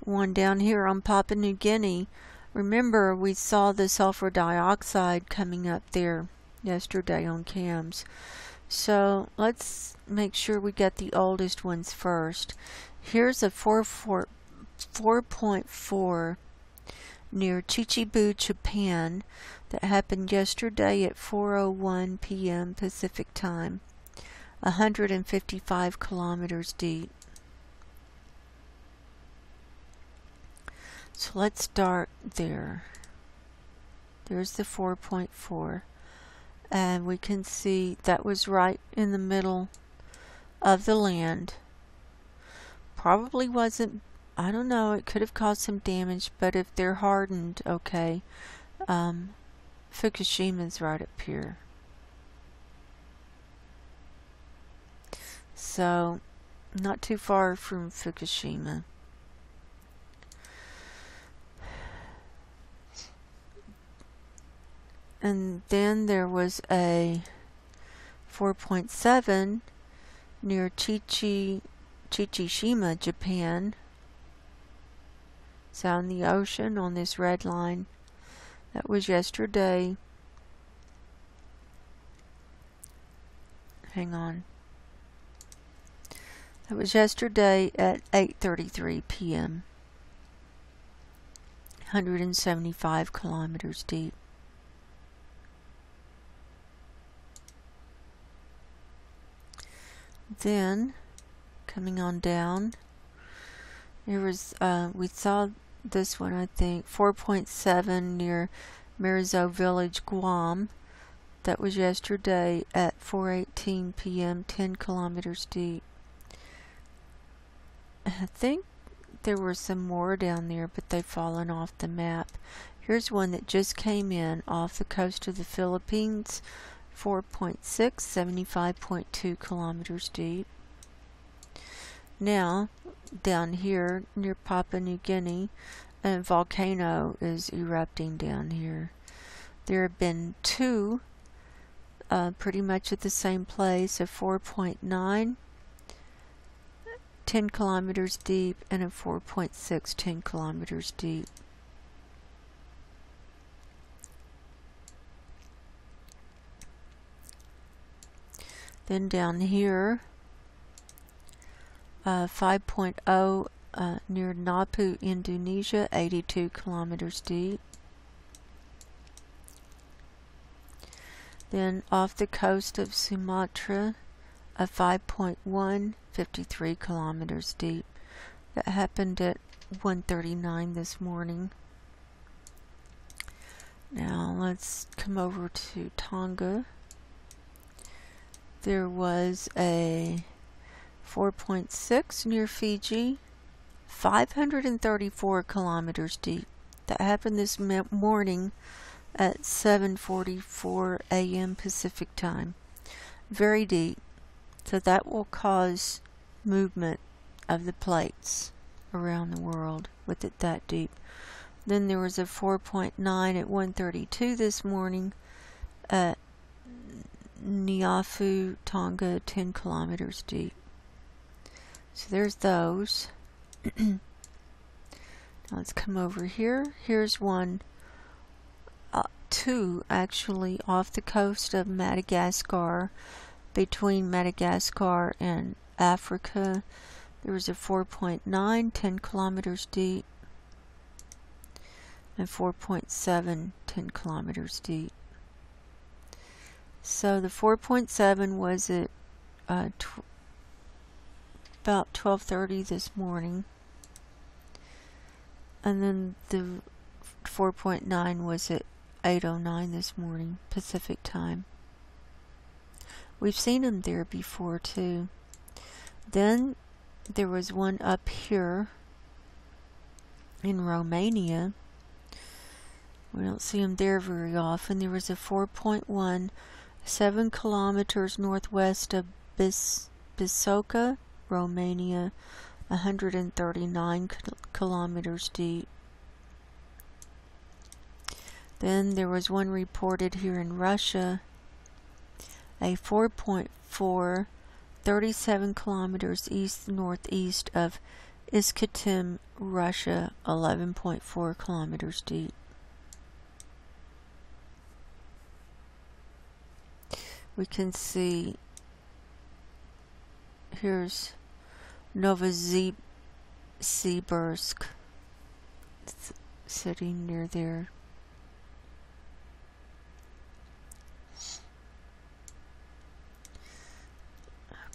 One down here on Papua New Guinea. Remember, we saw the sulfur dioxide coming up there yesterday on cams. So let's make sure we get the oldest ones first. Here's a 4.4 near Chichibu, Japan, that happened yesterday at 4:01 p.m. Pacific time, 155 kilometers deep. So let's start there. There's the 4.4, and we can see that was right in the middle of the land. Probably wasn't, I don't know, it could have caused some damage, but if they're hardened, okay. Fukushima's right up here. So, not too far from Fukushima. And then there was a 4.7 near Chichishima, Japan. It's out in the ocean on this red line. That was yesterday. Hang on. That was yesterday at 8:33 p.m. 175 kilometers deep. Then, coming on down, there was, we saw this one, I think, 4.7 near Marizo Village, Guam. That was yesterday at 4:18 p.m., 10 kilometers deep. I think there were some more down there, but they've fallen off the map. Here's one that just came in off the coast of the Philippines, 4.6, 75.2 kilometers deep. Now, down here near Papua New Guinea, a volcano is erupting down here. There have been two pretty much at the same place, a 4.9, 10 kilometers deep, and a 4.6, 10 kilometers deep. Then down here, 5.0 near Napu, Indonesia, 82 kilometers deep. Then off the coast of Sumatra, a 5.1, 53 kilometers deep. That happened at 1:39 this morning. Now let's come over to Tonga. There was a 4.6 near Fiji, 534 kilometers deep. That happened this morning at 7:44 a.m. Pacific time. Very deep. So that will cause movement of the plates around the world with it that deep. Then there was a 4.9 at 1:32 this morning at Niafu, Tonga, 10 kilometers deep. So there's those. Now let's come over here. Here's one, two actually, off the coast of Madagascar, between Madagascar and Africa. There was a 4.9, 10 kilometers deep, and 4.7, 10 kilometers deep. So the 4.7 was at about 12:30 this morning, and then the 4.9 was at 8:09 this morning Pacific time. We've seen them there before too. Then there was one up here in Romania. We don't see them there very often. There was a 4.1 7 kilometers northwest of Bisoka, Romania, 139 kilometers deep. Then there was one reported here in Russia, a 4.4, 37 kilometers east-northeast of Iskatim, Russia, 11.4 kilometers deep. We can see here's Novosibirsk, it's sitting near there.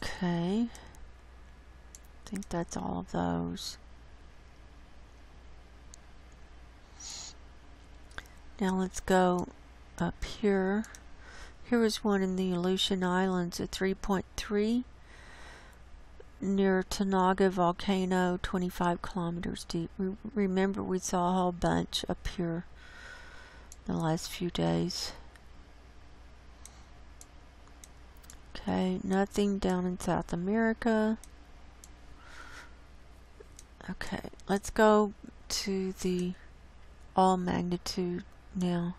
Okay, I think that's all of those. Now let's go up here. Here was one in the Aleutian Islands at 3.3 near Tanaga volcano, 25 kilometers deep. Remember, we saw a whole bunch up here the last few days. Okay, nothing down in South America. Okay, let's go to the all magnitude now.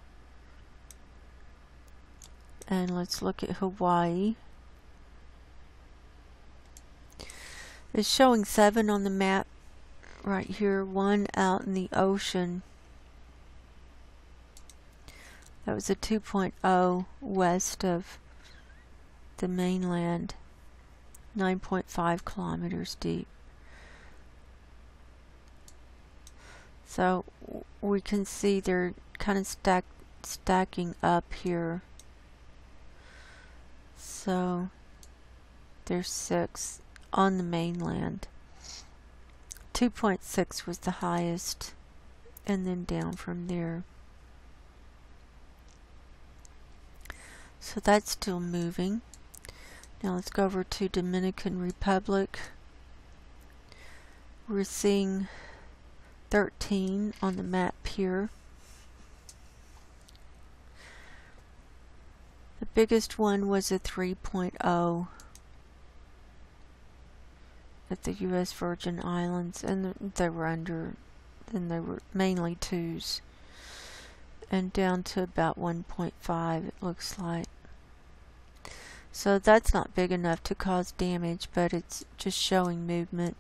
And let's look at Hawaii. It's showing 7 on the map right here, 1 out in the ocean. That was a 2.0 west of the mainland, 9.5 kilometers deep. So we can see they're kind of stacking up here. So there's 6 on the mainland. 2.6 was the highest, and then down from there. So that's still moving. Now let's go over to Dominican Republic. We're seeing 13 on the map here. The biggest one was a 3.0 at the U.S. Virgin Islands, and they were mainly 2s, and down to about 1.5 it looks like. So that's not big enough to cause damage, but it's just showing movement.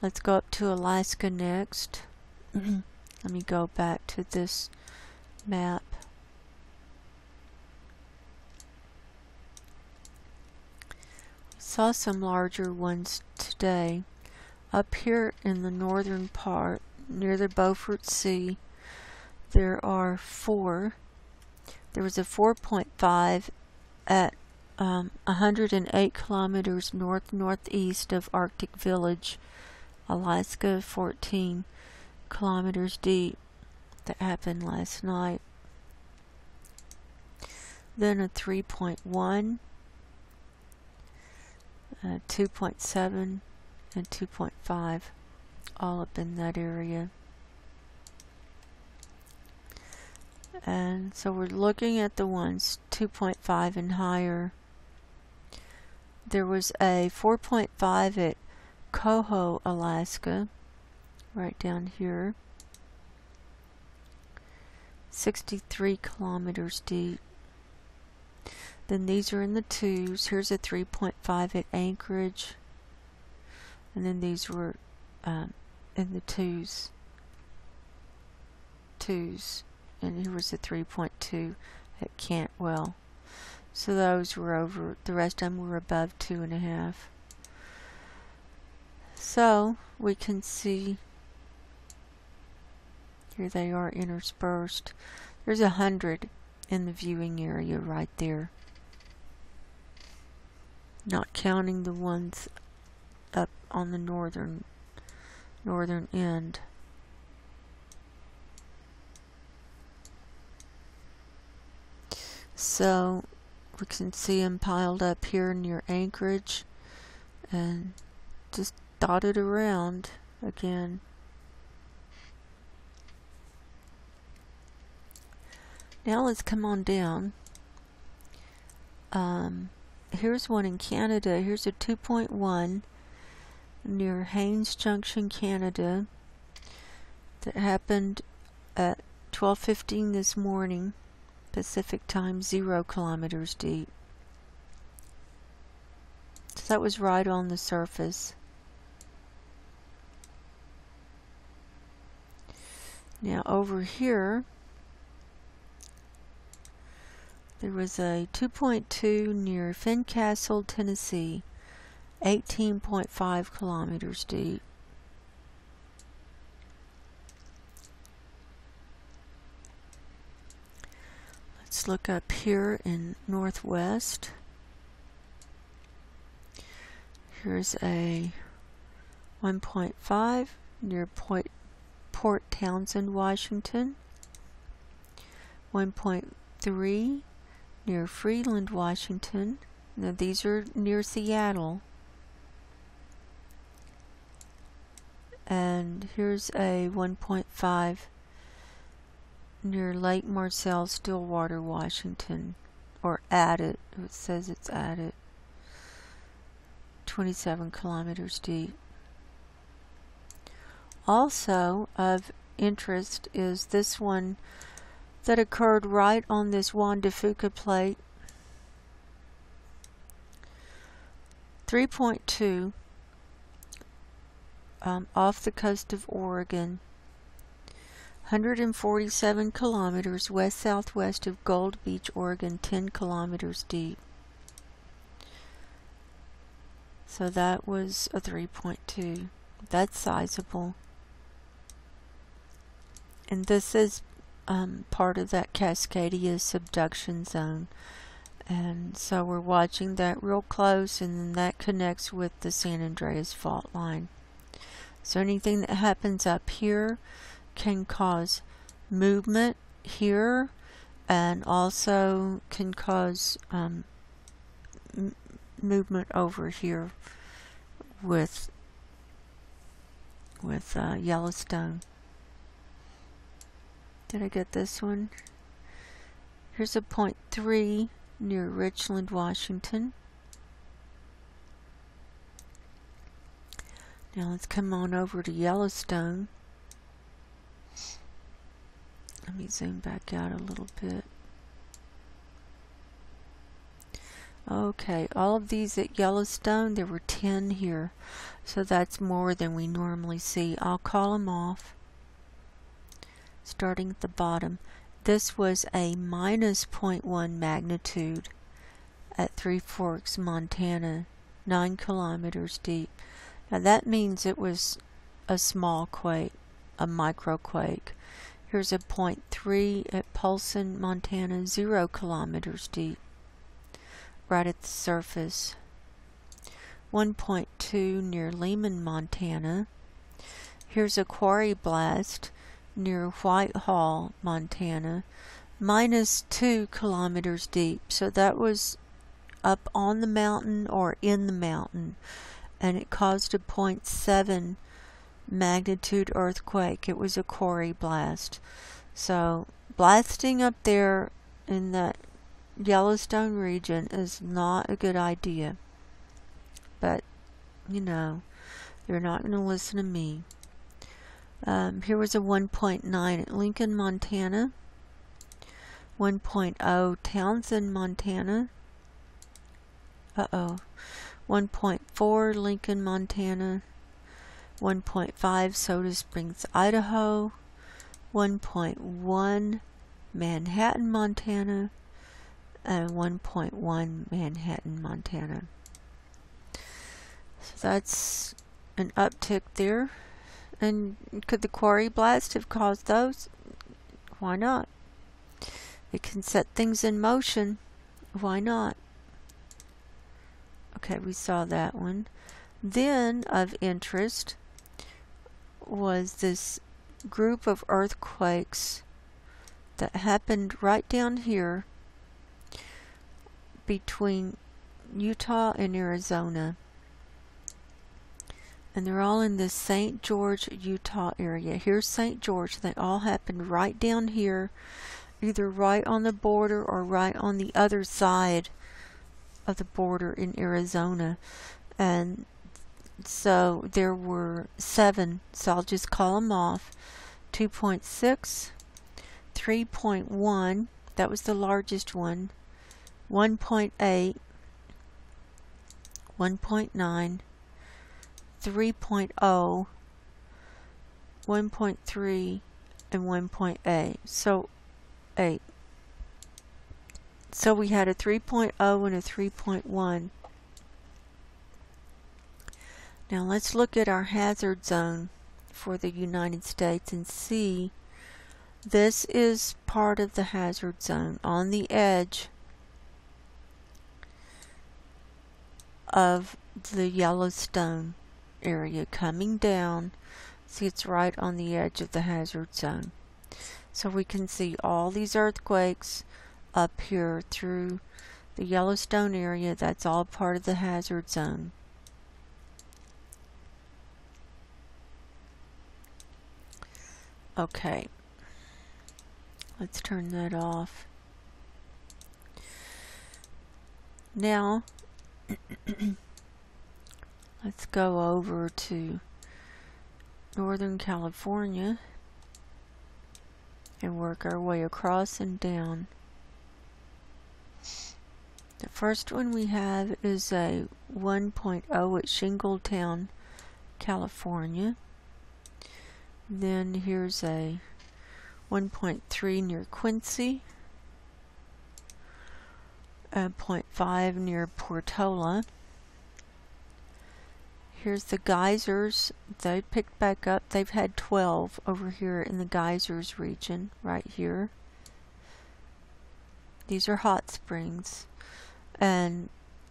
Let's go up to Alaska next. Let me go back to this map. Saw some larger ones today. Up here in the northern part, near the Beaufort Sea, there are 4. There was a 4.5 at 108 kilometers northeast of Arctic Village, Alaska, 14 kilometers deep. That happened last night. Then a 3.1. 2.7 and 2.5, all up in that area. And so we're looking at the ones 2.5 and higher. There was a 4.5 at Coho, Alaska, right down here, 63 kilometers deep. Then these are in the 2s. Here's a 3.5 at Anchorage. And then these were in the 2s. And here was a 3.2 at Cantwell. So those were over. The rest of them were above 2.5. So we can see here they are interspersed. There's 100 in the viewing area right there. Not counting the ones up on the northern end. So we can see them piled up here near Anchorage and just dotted around again. Now let's come on down Here's one in Canada. Here's a 2.1 near Haines Junction, Canada, that happened at 12:15 this morning, Pacific time, 0 kilometers deep. So that was right on the surface. Now over here, there was a 2.2 near Fincastle, Tennessee, 18.5 kilometers deep. Let's look up here in Northwest. Here's a 1.5 near Port Townsend, Washington. 1.3 near Freeland, Washington. Now these are near Seattle. And here's a 1.5 near Lake Marcel, Stillwater, Washington. Or at it. It says it's at it. 27 kilometers deep. Also of interest is this one that occurred right on this Juan de Fuca plate. 3.2 off the coast of Oregon. 147 kilometers west-southwest of Gold Beach, Oregon, 10 kilometers deep. So that was a 3.2. That's sizable. And this is part of that Cascadia subduction zone. And so we're watching that real close, and then that connects with the San Andreas fault line. So anything that happens up here can cause movement here, and also can cause movement over here with Yellowstone. Did I get this one? Here's a 0.3 near Richland, Washington. Now let's come on over to Yellowstone. Let me zoom back out a little bit. Okay, all of these at Yellowstone, there were 10 here. So that's more than we normally see. I'll call them off. Starting at the bottom. This was a minus 0.1 magnitude at Three Forks, Montana, 9 kilometers deep. Now that means it was a small quake, a microquake. Here's a 0.3 at Polson, Montana, 0 kilometers deep, right at the surface. 1.2 near Lehman, Montana. Here's a quarry blast near Whitehall, Montana, minus 2 kilometers deep. So that was up on the mountain or in the mountain, and it caused a 0.7 magnitude earthquake. It was a quarry blast. So blasting up there in that Yellowstone region is not a good idea. But, you know, they're not going to listen to me. Here was a 1.9 at Lincoln, Montana. 1.0 Townsend, Montana. 1.4 Lincoln, Montana. 1.5 Soda Springs, Idaho. 1.1 Manhattan, Montana. And 1.1 Manhattan, Montana. So that's an uptick there. And could the quarry blast have caused those? Why not? It can set things in motion. Why not? Okay, we saw that one. Then, of interest, was this group of earthquakes that happened right down here between Utah and Arizona. And they're all in this St. George, Utah area. Here's St. George. They all happened right down here, either right on the border or right on the other side of the border in Arizona. And so there were 7, so I'll just call them off. 2.6, 3.1, that was the largest one, 1.8, 1.9, 3.0, 1.3, and 1.8. So 8. So we had a 3.0 and a 3.1. Now let's look at our hazard zone for the United States and see. This is part of the hazard zone on the edge of the Yellowstone area coming down. See, it's right on the edge of the hazard zone. So we can see all these earthquakes up here through the Yellowstone area. That's all part of the hazard zone. Okay, let's turn that off. Now, let's go over to Northern California and work our way across and down. The first one we have is a 1.0 at Shingletown, California. Then here's a 1.3 near Quincy, a 0.5 near Portola. Here's the geysers. They picked back up. They've had 12 over here in the geysers region, right here. These are hot springs, and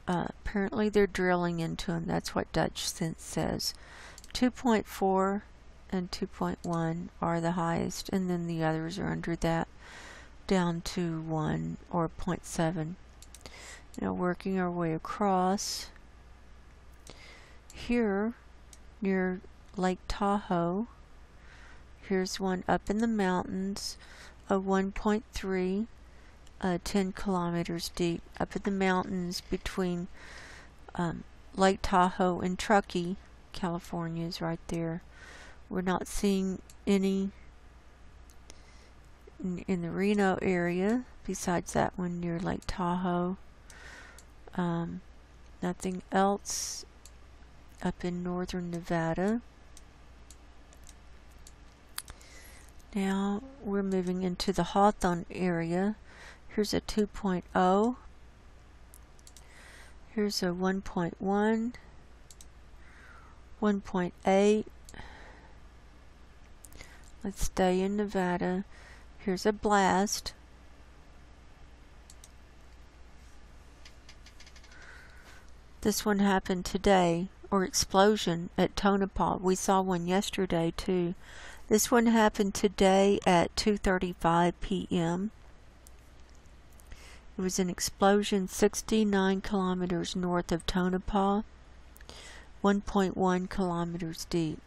apparently they're drilling into them. That's what Dutch Sense says. 2.4 and 2.1 are the highest, and then the others are under that, down to 1 or 0.7. Now working our way across, here near Lake Tahoe, here's one up in the mountains, a 1.3, 10 kilometers deep, up in the mountains between Lake Tahoe and Truckee, California is right there. We're not seeing any in the Reno area besides that one near Lake Tahoe. Nothing else up in northern Nevada. Now we're moving into the Hawthorne area. Here's a 2.0. Here's a 1.1, 1.8. Let's stay in Nevada. Here's a blast. This one happened today, or explosion at Tonopah. We saw one yesterday too. This one happened today at 2:35 p.m. It was an explosion 69 kilometers north of Tonopah, 1.1 kilometers deep.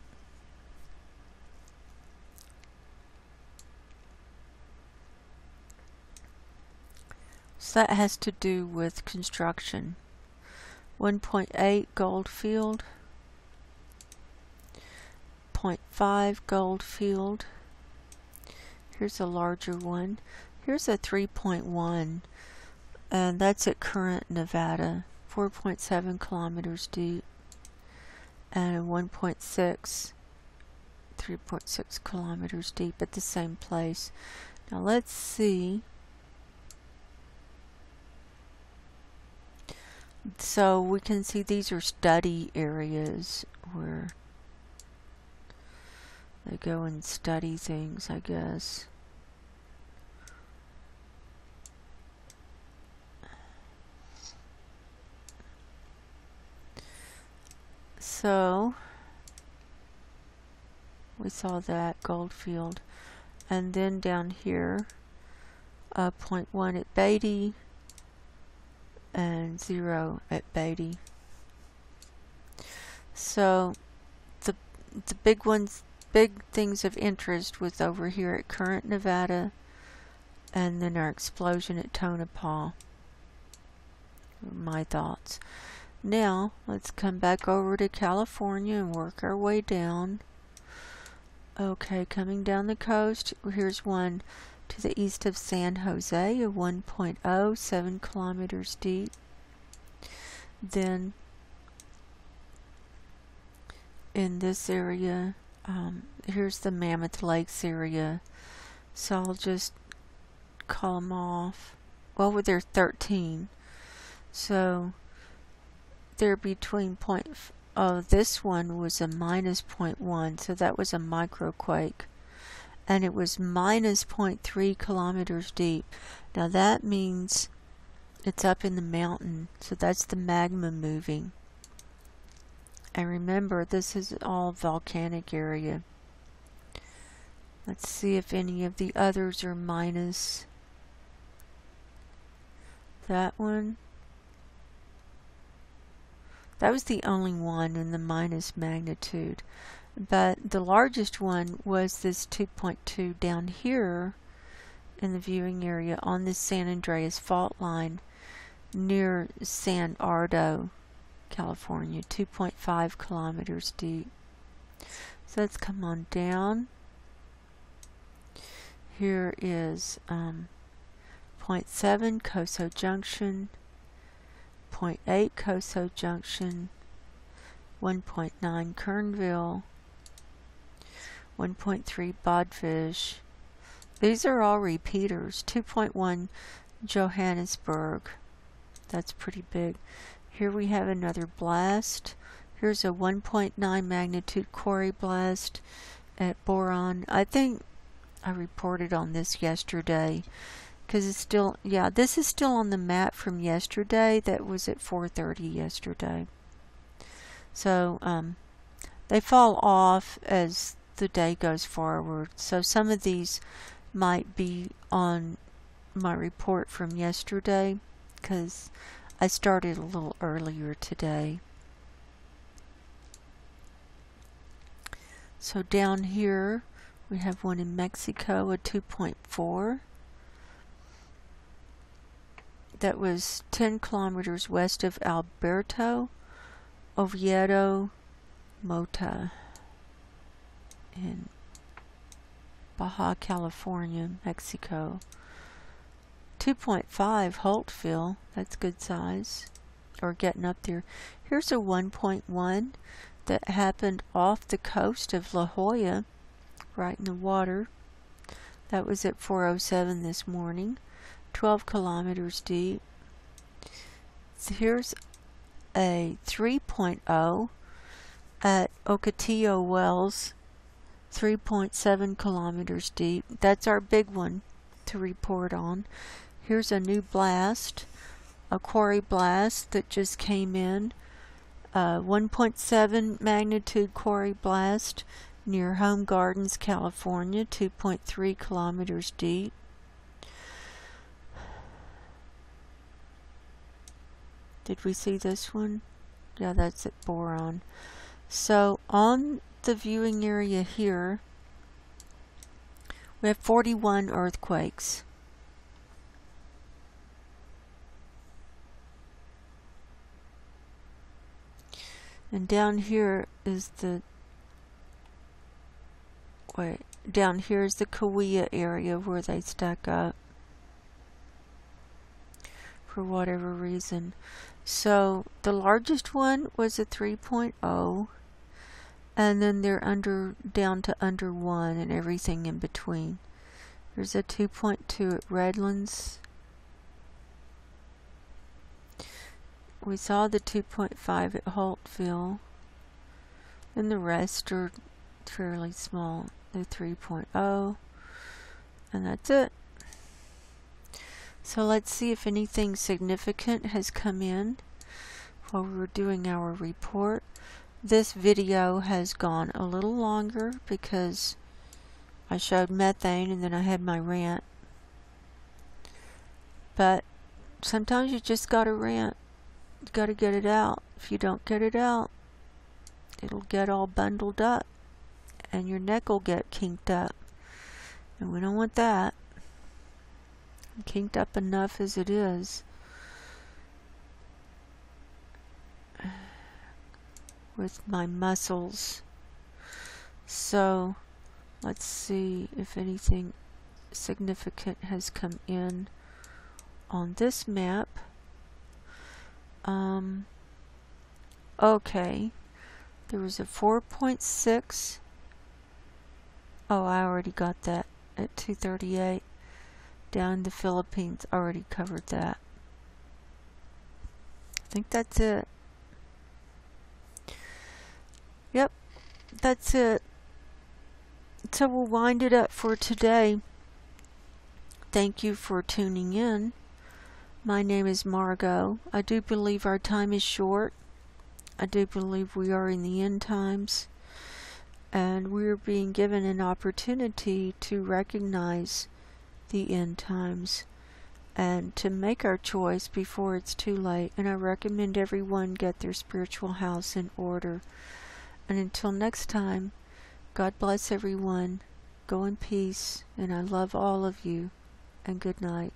So that has to do with construction. 1.8 Goldfield, 0.5 Goldfield. Here's a larger one. Here's a 3.1, and that's at Current, Nevada, 4.7 kilometers deep, and a 1.6, 3.6 kilometers deep at the same place. Now let's see. So we can see these are study areas where they go and study things, I guess. So we saw that Goldfield, and then down here 0.1 at Beatty and 0 at Beatty. So the big ones, big things of interest was over here at Current, Nevada, and then our explosion at Tonopah. my thoughts. Now, let's come back over to California and work our way down. Okay, coming down the coast, here's one to the east of San Jose, a 1.0, 7 kilometers deep. Then, in this area, here's the Mammoth Lakes area. So I'll just call them off. Well, they're 13. So they're between this one was a minus 0.1, so that was a microquake. And it was minus 0.3 kilometers deep. Now that means it's up in the mountain, so that's the magma moving. And remember, this is all volcanic area. Let's see if any of the others are minus. That one. That was the only one in the minus magnitude. But the largest one was this 2.2 down here in the viewing area on the San Andreas fault line near San Ardo, California, 2.5 kilometers deep. So let's come on down. Here is 0.7 Coso Junction, 0.8 Coso Junction, 1.9 Kernville, 1.3 Bodfish. These are all repeaters. 2.1 Johannesburg. That's pretty big. Here we have another blast. Here's a 1.9 magnitude quarry blast at Boron. I think I reported on this yesterday because it's still, yeah, this is still on the map from yesterday. That was at 4:30 yesterday. So they fall off as the day goes forward. So some of these might be on my report from yesterday because I started a little earlier today. So down here we have one in Mexico, a 2.4. That was 10 kilometers west of Alberto, Oviedo, Mota in Baja California, Mexico. 2.5 Holtville, that's good size, or getting up there. Here's a 1.1 that happened off the coast of La Jolla, right in the water. That was at 4:07 this morning, 12 kilometers deep. So here's a 3.0 at Ocotillo Wells, 3.7 kilometers deep. That's our big one to report on. Here's a new blast, a quarry blast that just came in. 1.7 magnitude quarry blast near Home Gardens, California, 2.3 kilometers deep. Did we see this one? Yeah, that's at Boron. So on the viewing area here, we have 41 earthquakes. And down here is down here is the Kauai area where they stuck up for whatever reason. So the largest one was a 3.0, and then they're down to under 1 and everything in between. There's a 2.2 at Redlands. We saw the 2.5 at Holtville, and the rest are fairly small. The 3.0, and that's it. So let's see if anything significant has come in while we were doing our report. This video has gone a little longer because I showed methane and then I had my rant. But sometimes you just gotta rant. You gotta get it out. If you don't get it out, it'll get all bundled up and your neck will get kinked up. And we don't want that. I'm kinked up enough as it is. with my muscles. So let's see if anything significant has come in on this map. Okay, there was a 4.6. Oh, I already got that at 238. Down in the Philippines, already covered that. I think that's it. Yep, that's it. So we'll wind it up for today. Thank you for tuning in. My name is Margo. I do believe our time is short. I do believe we are in the end times. And we're being given an opportunity to recognize the end times and to make our choice before it's too late. And I recommend everyone get their spiritual house in order. And until next time, God bless everyone. Go in peace, and I love all of you, and good night.